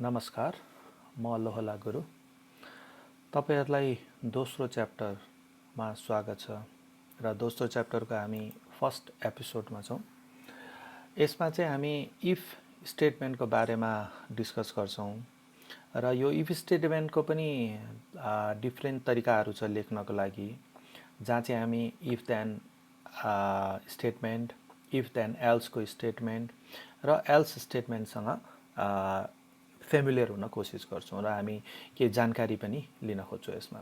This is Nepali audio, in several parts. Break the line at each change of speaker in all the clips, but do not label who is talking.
नमस्कार, म LohalaGuru। तपाईहरुलाई दोस्रो च्याप्टरमा स्वागत छ र दोस्रो च्याप्टरको हामी फर्स्ट एपिसोडमा छौं। यसमा चाहिँ हामी इफ स्टेटमेन्टको बारेमा डिस्कस गर्छौं र यो इफ स्टेटमेन्टको पनि डिफरेन्ट तरिकाहरू छ लेख्नको लागि, जहाँ चाहिँ हामी if then statement, if then else को स्टेटमेन्ट र एल्स स्टेटमेन्टसँग फेमिलियर हुन कोसिस गर्छौं र हामी के जानकारी पनि लिन खोज्छौं यसमा।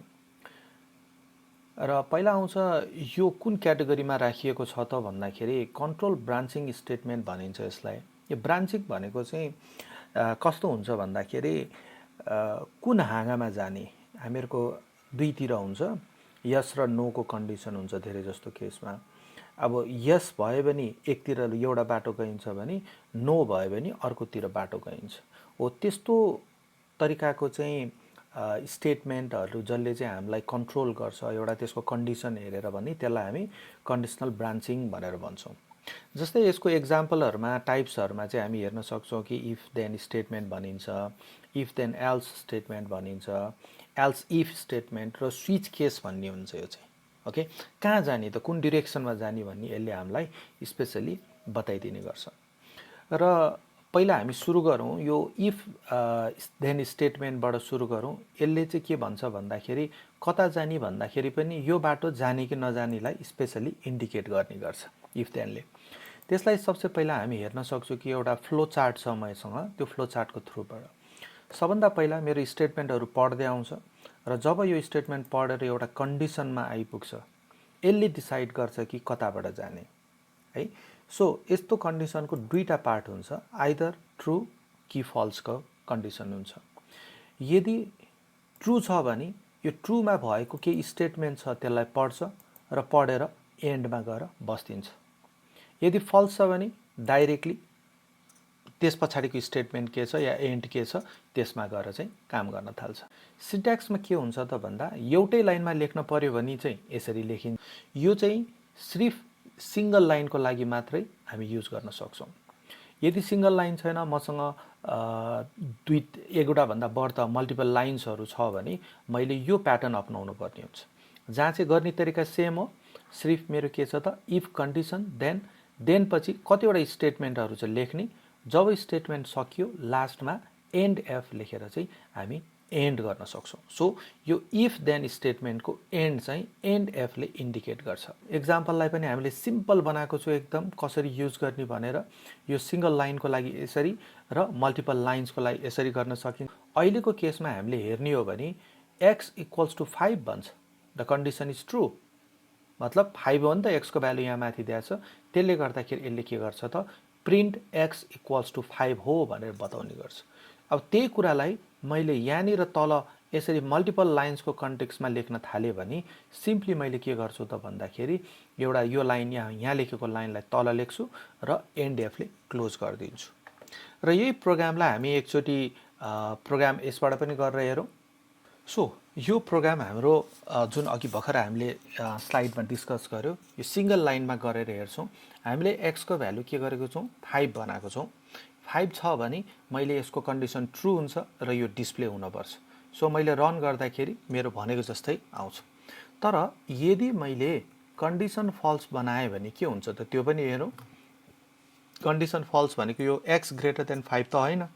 र पहिला आउँछ यो कुन क्याटेगोरीमा राखिएको छ त भन्दाखेरि कन्ट्रोल ब्रान्चिङ स्टेटमेन्ट भनिन्छ यसलाई। यो ब्रान्चिङ भनेको चाहिँ कस्तो हुन्छ भन्दाखेरि कुन हाँगामा जाने, हामीहरुको दुईतिर हुन्छ, यस र नो को कन्डिसन हुन्छ धेरै जस्तो केसमा। अब यस भयो भने एकतिर एउटा बाटो गइन्छ भने नो भयो भने अर्कोतिर बाटो गइन्छ। हो त्यस्तो तरिकाको चाहिँ स्टेटमेन्टहरु जसले चाहिँ हामीलाई कन्ट्रोल गर्छ, एउटा त्यसको कन्डिसन हेरेर भने त्यसलाई हामी कन्डिसनल ब्रान्चिङ भनेर भन्छौं। जस्तै यसको एक्जाम्पलहरुमा टाइप्सहरुमा चाहिँ हामी हेर्न सक्छौं कि इफ देन स्टेटमेन्ट भनिन्छ, इफ देन एल्स स्टेटमेन्ट भनिन्छ, एल्स इफ स्टेटमेन्ट र स्विच केस भन्ने हुन्छ यो चाहिँ। ओके, कहाँ जाने त, कुन डाइरेक्सनमा जाने भन्ने यसले हामीलाई स्पेशली बताइदिने गर्छ। र पहिला हामी सुरु गरौँ यो इफ देन स्टेटमेन्टबाट सुरु गरौँ। यसले चाहिँ के भन्छ भन्दाखेरि कता जाने भन्दाखेरि पनि यो बाटो जाने कि नजानेलाई स्पेशली इन्डिकेट गर्ने गर्छ इफ देनले। त्यसलाई सबसे पहिला हामी हेर्न सक्छौं कि एउटा फ्लो चार्ट छ मसँग, त्यो फ्लो चार्टको थ्रुबाट सबभन्दा पहिला मेरो स्टेटमेन्टहरु पढ्दै आउँछ र जब यो स्टेटमेन्ट पढेर एउटा कन्डिसनमा आइपुग्छ, यसले डिसाइड गर्छ कि कताबाट जाने है। सो यस्तो कन्डिसनको दुईटा पार्ट हुन्छ, आइदर ट्रू कि फल्स को कन्डिसन हुन्छ। यदि ट्रू छ भने यो ट्रूमा भएको के स्टेटमेन्ट छ त्यसलाई पढ्छ र पढेर एन्डमा गएर बस्दिन्छ। यदि फल्स छ भने डाइरेक्टली त्यस पछाडीको स्टेटमेन्ट के छ या एन्ड के छ त्यसमा गएर चाहिँ काम गर्न थाल्छ। सिन्ट्याक्समा के हुन्छ त भन्दा एउटै लाइनमा लेख्न पर्यो भने चाहिँ यसरी लेखिन्छ। यो चाहिँ सिर्फ सिंगल लाइनको लागि मात्रै हामी युज गर्न सक्छौं। यदि सिंगल लाइन छैन, मसँग एकवटा भन्दा बढ्ता मल्टिपल लाइन्सहरु छ भने मैले यो प्याटर्न अपनाउनु पर्ने हुन्छ, जहाँ चाहिँ गर्ने तरिका सेम हो। सिर्फ मेरो के छ त इफ कन्डिसन देन पछि कतिवटा स्टेटमेन्टहरु चाहिँ लेख्ने, जब स्टेटमेन्ट सकियो लास्टमा एन्ड एफ लेखेर चाहिँ हामी एन्ड गर्न सक्छौं। सो यो इफ देन स्टेटमेन्टको एन्ड चाहिँ एन्ड एफ ले इन्डिकेट गर्छ। एक्जाम्पललाई पनि हामीले सिम्पल बनाएको छु एकदम कसरी युज गर्ने भनेर। यो सिंगल लाइनको लागि यसरी र मल्टिपल लाइन्सको लागि यसरी गर्न सकिन्छ। अहिलेको केसमा हामीले हेर्ने हो भने x = 5 भन्छ, द कन्डिसन इज ट्रू, मतलब 5 हो नि त x को भ्यालु यहाँ माथि दिएको छ। त्यसले गर्दाखेरि यसले के गर्छ त प्रिन्ट x = 5 हो भनेर बताउने गर्छ। अब त्यही कुरालाई मैले यहाँनिर तल यसरी मल्टिपल लाइन्सको कन्टेक्स्टमा लेख्न थाले भने सिम्पली मैले के गर्छु त भन्दाखेरि एउटा यो लाइन यहाँ लेखेको लाइनलाई तल लेख्छु र एन्ड एफ ले क्लोज गरिदिन्छु। र यही प्रोग्रामलाई हामी एकचोटी प्रोग्राम यसबाट पनि गरेर हेरौँ। सो यो प्रोग्राम हाम्रो जुन अघि भर्खर हामीले स्लाइडमा डिस्कस गर्यो, यो सिंगल लाइनमा गरेर हेर्छौं। हामीले x को भ्यालु के गरेको छौं 5 बनाएको छौं। 5 छ भने मैले यसको कन्डिसन ट्रू हुन्छ र यो डिस्प्ले हुन पर्छ। सो मैले रन गर्दाखेरि मेरो भनेको जस्तै आउँछ। तर यदि मैले कन्डिसन फल्स बनाए भने के हुन्छ त त्यो पनि हेरौं। कन्डिसन फल्स भनेको यो x > 5 त हैन।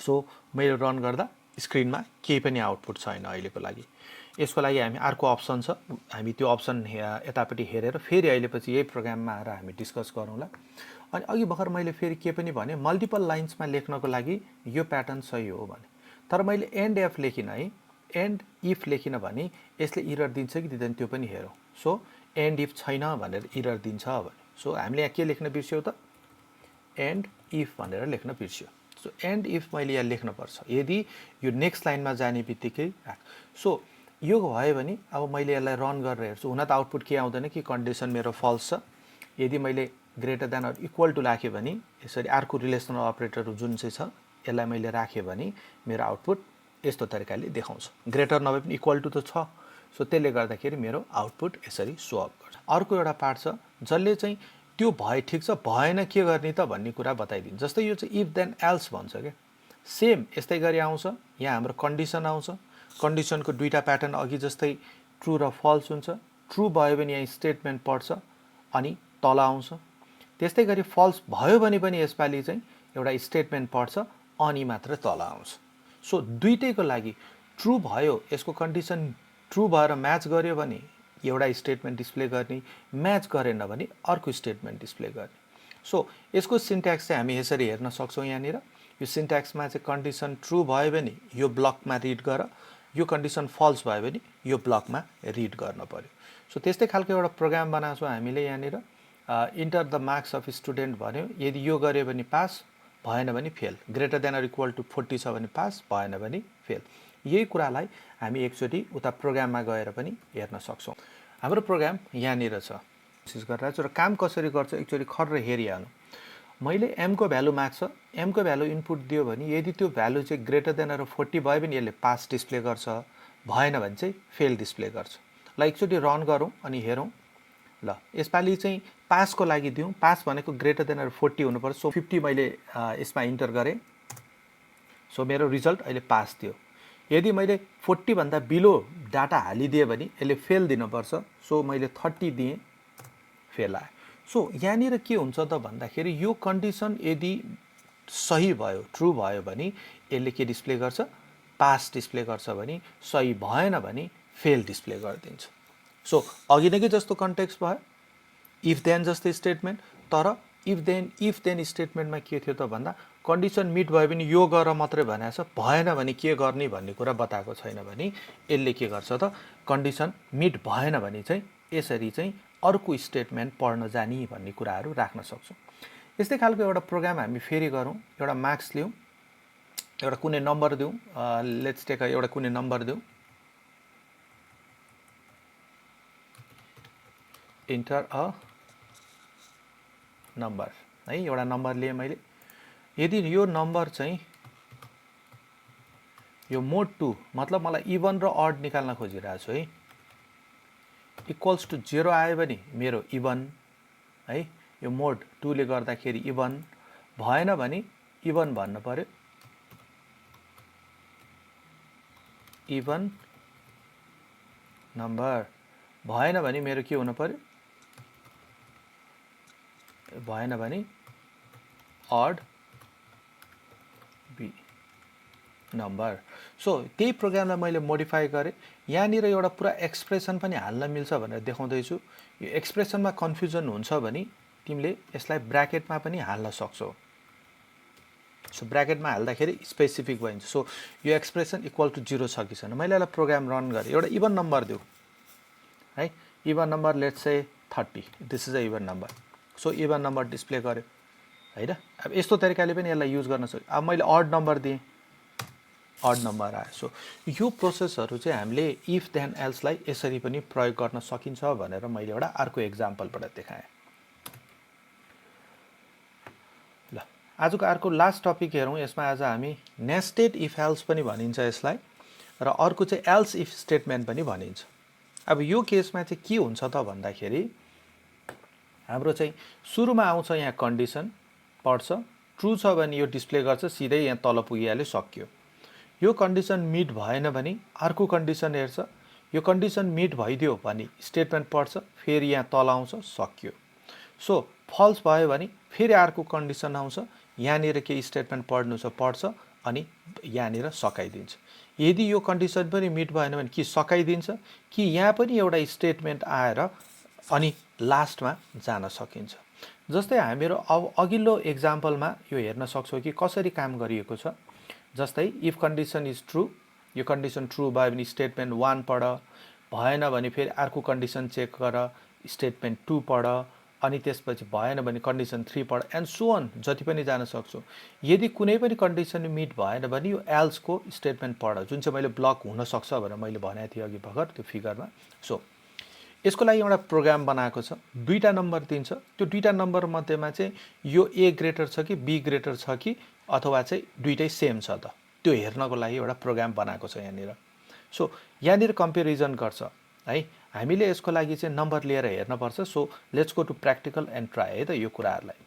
सो मैले रन गर्दा स्क्रिनमा केही पनि आउटपुट छैन अहिलेको लागि। यसको लागि हामी अर्को अप्सन छ, हामी त्यो अप्सन यतापट्टि हेरेर फेरि अहिले पछि यही प्रोग्राममा आएर हामी डिस्कस गरौँला। अनि अघि भर्खर मैले फेरि के पनि भने मल्टिपल लाइन्समा लेख्नको लागि यो प्याटर्न सही हो भने, तर मैले एन्ड एफ लेखिन है, एन्ड इफ लेखिन भने यसले एरर दिन्छ कि दिँदैन त्यो पनि हेरौँ। सो एन्ड इफ छैन भनेर एरर दिन्छ भने, सो हामीले यहाँ के लेख्न बिर्स्यौ त एन्ड इफ भनेर लेख्न बिर्स्यौ। सो एन्ड इफ मैले यहाँ लेख्न पर्छ यदि यो नेक्स्ट लाइनमा जाने बित्तिकै। सो यो भयो भने अब मैले यसलाई रन गरेर हेर्छु, हुन त आउटपुट के आउँदैन कि कन्डिसन मेरो फल्स छ। यदि मैले greater than or equal to राखे भने यसरी अर्को रिलेसनल अपरेटर जुन चाहिँ छ यसलाई मैले राखे भने मेरो आउटपुट यस्तो तरिकाले देखाउँछ। ग्रेटर नभए पनि इक्वल टु त छ। सो त्यसले गर्दाखेरि मेरो आउटपुट यसरी शो अप गर्छ। अर्को एउटा पार्ट छ जसले चाहिँ त्यो भए ठीक छ, भएन के गर्ने त भन्ने कुरा बताइदिन्छ। जस्तै यो चाहिँ इफ देन एल्स भन्छ के, सेम यस्तै गरी आउँछ। यहाँ हाम्रो कन्डिसन आउँछ। कन्डिसनको दुईटा प्याटर्न अघि जस्तै ट्रु र फल्स हुन्छ। ट्रु भयो भने यहाँ स्टेटमेन्ट पढ्छ अनि तल आउँछ। त्यस्तै गरी फल्स भयो भने पनि यसपालि चाहिँ एउटा स्टेटमेन्ट पढ्छ अनि मात्र तल आउँछ। सो दुईटैको लागि ट्रु भयो, यसको कन्डिसन ट्रु भएर म्याच गर्यो भने एउटा स्टेटमेन्ट डिस्प्ले गर्ने, म्याच गरेन भने अर्को स्टेटमेन्ट डिस्प्ले गर्ने। सो यसको सिन्ट्याक्स चाहिँ हामी यसरी हेर्न सक्छौँ। यहाँनिर यो सिन्ट्याक्समा चाहिँ कन्डिसन ट्रु भयो भने यो ब्लकमा रिड गर, यो कन्डिसन फल्स भयो भने यो ब्लकमा रिड गर्न पर्यो। सो त्यस्तै खालको एउटा प्रोग्राम बनाएको छौँ हामीले यहाँनिर। Enter the marks of student भन्यो, यदि यो गऱ्यो भने पास, भएन भने fail. Greater than or equal to 40 छ भने पास, भएन भने फेल। यही कुरालाई हामी एकचोटि उता प्रोग्राममा गएर पनि हेर्न सक्छौँ। हाम्रो प्रोग्राम यहाँनिर छ, कोसिस गरिरहेको छु र काम कसरी गर्छ एकचोटि खर्र हेरिहाल्नु। मैले एमको भ्यालु माग्छ, एमको भ्यालु इनपुट दियो भने यदि त्यो भ्यालु चाहिँ ग्रेटर देन अर 40 भयो भने यसले पास डिस्प्ले गर्छ, भएन भने चाहिँ फेल डिस्प्ले गर्छ। ल एकचोटि रन गरौँ अनि हेरौँ। ल यसपालि चाहिँ पासको लागि दिउँ। पास भनेको ग्रेटर देन अर 40 हुनुपर्छ। सो 50 मैले यसमा इन्टर गरेँ। सो मेरो रिजल्ट अहिले पास दियो। यदि मैले 40 भन्दा बिलो डाटा हालिदिएँ भने यसले फेल दिनुपर्छ। सो मैले 30 दिएँ, फेल आयो। सो यहाँनिर के हुन्छ त भन्दाखेरि यो कन्डिसन यदि सही भयो, ट्रु भयो भने यसले के डिस्प्ले गर्छ, पास डिस्प्ले गर्छ भने, सही भएन भने फेल डिस्प्ले गरिदिन्छ। सो अघि नै जस्तो कन्टेक्स्ट भयो, इफ देन जस्तो स्टेटमेन्ट, तर इफ देन स्टेटमेन्टमा के थियो त भन्दा कन्डिसन मिट भयो भने यो गर मात्रै भनेको छ, भएन भने के गर्ने भन्ने कुरा बताएको छैन भने यसले के गर्छ त कन्डिसन मिट भएन भने चाहिँ यसरी चाहिँ अर्को स्टेटमेन्ट पढ्न जाने भन्ने कुराहरू राख्न सक्छौँ। यस्तै खालको एउटा प्रोग्राम हामी फेरि गरौँ। एउटा मार्क्स लिउँ, एउटा कुनै नम्बर दिउँ। लेट्स टेक एउटा कुनै नम्बर दिउँ। इन्टर अ नम्बर है, एउटा नम्बर लिएँ मैले। यदि यो नम्बर चाहिँ यो मोड 2 मतलब मलाई इभन र अड निकाल्न खोजिरहेको छु है, इक्वल्स टु 0 आयो भने मेरो इभन है, यो मोड 2 ले गर्दाखेरि इभन, भएन भने इभन भन्नु पर्यो। इभन नम्बर भएन भने मेरो के हुनु पर्यो, भएन भने अड बी नम्बर। सो त्यही प्रोग्रामलाई मैले मोडिफाई गरेँ। यहाँनिर एउटा पुरा एक्सप्रेसन पनि हाल्न मिल्छ भनेर देखाउँदैछु। यो एक्सप्रेसनमा कन्फ्युजन हुन्छ भने तिमीले यसलाई ब्र्याकेटमा पनि हाल्न सक्छौ। सो ब्र्याकेटमा हाल्दाखेरि स्पेसिफिक भइन्छ। सो यो एक्सप्रेसन इक्वल टु 0 छ कि छैन। मैले यसलाई प्रोग्राम रन गरेँ। एउटा इभन नम्बर दिउँ है, even number let's say 30, this is a even number. So even number display गर्यो हैन। अब यस्तो तरिकाले पनि यसलाई युज गर्न सक्छु। अब मैले अड नम्बर दिएँ, अड नम्बर आयो। सो यो प्रोसेसहरू चाहिँ हामीले इफ देन एल्सलाई यसरी पनि प्रयोग गर्न सकिन्छ भनेर मैले एउटा अर्को एक्जाम्पलबाट देखाएँ। ल आजको अर्को लास्ट टपिक हेरौँ। यसमा आज हामी नेस्टेड इफ एल्स पनि भनिन्छ यसलाई, र अर्को चाहिँ एल्स इफ स्टेटमेन्ट पनि भनिन्छ। अब यो केसमा चाहिँ के हुन्छ त भन्दाखेरि हाम्रो चाहिँ सुरुमा आउँछ यहाँ कन्डिसन पढ्छ, ट्रु छ भने यो डिस्प्ले गर्छ, सिधै यहाँ तल पुगिहाल्यो, सक्यो। यो कन्डिसन मिट भएन भने अर्को कन्डिसन हेर्छ, यो कन्डिसन मिट भइदियो भने स्टेटमेन्ट पढ्छ, फेरि यहाँ तल आउँछ, सक्यो। सो फल्स भयो भने फेरि अर्को कन्डिसन आउँछ, यहाँनिर के स्टेटमेन्ट पढ्नु छ पढ्छ अनि यहाँनिर सकाइदिन्छ। यदि यो कन्डिसन पनि मिट भएन भने कि सकाइदिन्छ कि यहाँ पनि एउटा स्टेटमेन्ट आएर अनि लास्टमा जान सकिन्छ। जस्तै हामीहरू अब अघिल्लो एक्जाम्पलमा यो हेर्न सक्छौँ कि कसरी काम गरिएको छ। जस्तै इफ कन्डिसन इज ट्रु, यो कन्डिसन ट्रु भयो भने स्टेटमेन्ट 1 पढ, भएन भने फेरि अर्को कन्डिसन चेक गर, स्टेटमेन्ट 2 पढ, अनि त्यसपछि भएन भने कन्डिसन 3 पढ, एन्ड सो अन जति पनि जान सक्छु। यदि कुनै पनि कन्डिसन मिट भएन भने यो एल्सको स्टेटमेन्ट पढ, जुन चाहिँ मैले ब्लक हुन सक्छ भनेर मैले भनेको थिएँ अघि भर्खर त्यो फिगरमा। सो यसको लागि एउटा प्रोग्राम बनाएको छ, दुईटा नम्बर दिन्छ। त्यो दुईटा नम्बर मध्येमा चाहिँ यो ए ग्रेटर छ कि बी ग्रेटर छ कि अथवा चाहिँ दुईटै सेम छ त, त्यो हेर्नको लागि एउटा प्रोग्राम बनाएको छ यहाँनिर। सो यहाँनिर कम्पेरिजन गर्छ है। हामीले यसको लागि चाहिँ नम्बर लिएर हेर्नुपर्छ। So let's go to practical and try है त यो कुराहरूलाई।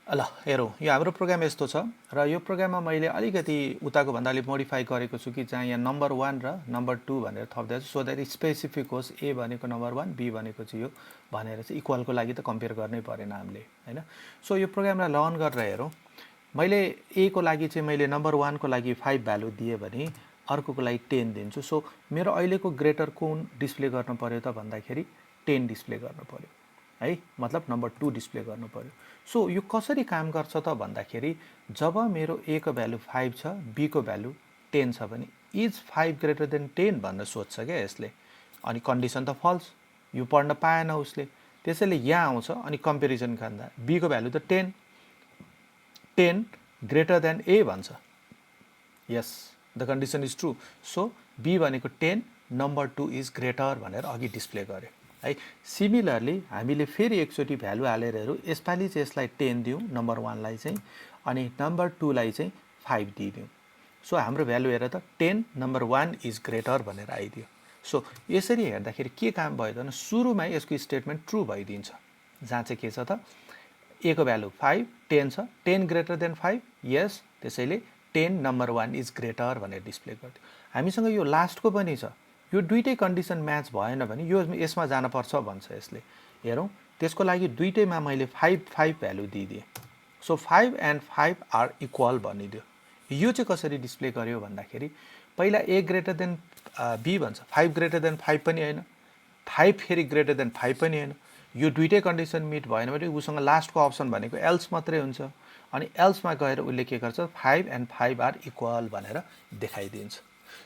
ल हेरौँ, यो हाम्रो प्रोग्राम यस्तो छ र यो प्रोग्राममा मैले अलिकति उताको भन्दा अलिक मोडिफाई गरेको छु कि जहाँ यहाँ नम्बर 1 र नम्बर 2 भनेर थप्दैछु सो द्याट स्पेसिफिक होस् ए भनेको नम्बर 1 बी भनेको चाहिँ यो भनेर चाहिँ इक्वलको लागि त कम्पेयर गर्नै परेन हामीले हैन। सो यो प्रोग्रामलाई लर्न गरेर हेरौँ। मैले ए को लागि चाहिँ मैले नम्बर 1 को लागि 5 भ्यालु दिएँ भने अर्कोको लागि 10 दिन्छु। सो मेरो अहिलेको ग्रेटर कुन डिस्प्ले गर्नु पर्यो त भन्दाखेरि 10 डिस्प्ले गर्नु पर्यो है, मतलब नम्बर 2 डिस्प्ले गर्नु पर्यो। सो यो कसरी काम गर्छ त भन्दाखेरि जब मेरो ए को भ्यालु 5 छ, बी को भ्यालु 10 छ भने इज 5 ग्रेटर देन 10 भनेर सोध्छ क्या यसले। अनि कन्डिसन त फल्स, यो पढ्न पाएन उसले, त्यसैले यहाँ आउँछ अनि कम्पेरिजन गर्दा बी को भ्यालु त 10 ग्रेटर देन ए भन्छ। Yes, the condition is true. So B भनेको 10 नम्बर 2 इज ग्रेटर भनेर अघि डिस्प्ले गर्यो है। सिमिलरली हामीले फेरि एकचोटि भ्यालु हालेर हेरौँ। यसपालि चाहिँ यसलाई 10 दिउँ नम्बर 1 लाई चाहिँ, अनि नम्बर 2 लाई चाहिँ 5 दिइदिउँ। सो हाम्रो भ्यालु हेर त 10 नम्बर 1 इज ग्रेटर भनेर आइदियो। सो यसरी हेर्दाखेरि के काम भयो त, सुरुमै यसको स्टेटमेन्ट ट्रु भइदिन्छ। जहाँ चाहिँ के छ त, ए को भ्यालु 5 10 छ, 10 ग्रेटर देन 5 यस, त्यसैले 10 नम्बर 1 इज ग्रेटर भनेर डिस्प्ले गरिदियो। हामीसँग यो लास्टको पनि छ, यो दुईटै कन्डिसन म्याच भएन भने यो यसमा जानुपर्छ भन्छ यसले। हेरौँ, त्यसको लागि दुईटैमा मैले 5 भ्यालु दिइदिएँ। सो 5 एन्ड 5 आर इक्वल भनिदियो। यो चाहिँ कसरी डिस्प्ले गर्यो भन्दाखेरि पहिला ए ग्रेटर देन बी भन्छ, 5 ग्रेटर देन 5 पनि होइन, 5 फेरि ग्रेटर देन 5 पनि होइन। यो दुईटै कन्डिसन मिट भएन भने उसँग लास्टको अप्सन भनेको एल्स मात्रै हुन्छ। अनि एल्समा गएर उसले के गर्छ, 5 एन्ड 5 आर इक्वल भनेर देखाइदिन्छ।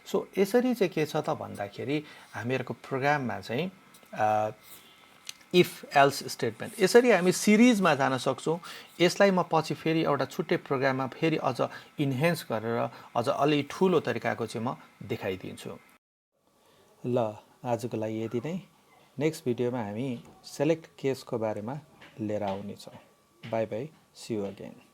सो यसरी चाहिँ के छ त भन्दाखेरि हामीहरूको प्रोग्राममा चाहिँ इफ एल्स स्टेटमेन्ट यसरी हामी सिरिजमा जान सक्छौँ। यसलाई म पछि फेरि एउटा छुट्टै प्रोग्राममा फेरि अझ इन्हेन्स गरेर अझ अलि ठुलो तरिकाको चाहिँ म देखाइदिन्छु। ल आजको लागि यति नै। नेक्स्ट भिडियोमा हामी सेलेक्ट केसको बारेमा लिएर आउनेछौँ। Bye bye, see you again.